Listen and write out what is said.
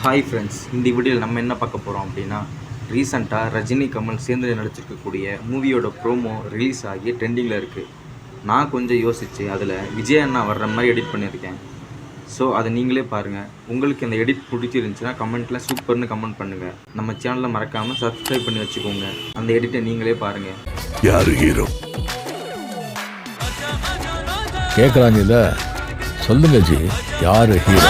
Hi friends, இந்த வீடியோவில் நம்ம என்ன பார்க்க போகிறோம் அப்படின்னா, ரீசெண்டாக ரஜினி கமல் சேர்ந்து நடிச்சிருக்கக்கூடிய மூவியோட ப்ரோமோ ரிலீஸ் ஆகி ட்ரெண்டிங்கில் இருக்குது. நான் கொஞ்சம் யோசித்து அதில் விஜய் அண்ணா வர்ற மாதிரி எடிட் பண்ணியிருக்கேன். ஸோ அதை நீங்களே பாருங்கள். உங்களுக்கு இந்த எடிட் பிடிச்சிருந்துச்சுன்னா கமெண்ட்டில் சூப்பர்னு கமெண்ட் பண்ணுங்கள். நம்ம சேனலை மறக்காமல் சப்ஸ்கிரைப் பண்ணி வச்சுக்கோங்க. அந்த எடிட்டை நீங்களே பாருங்கள். யாரு ஹீரோ கேட்குறாங்கல்ல, சொல்லுங்க ஜி, யாரு ஹீரோ?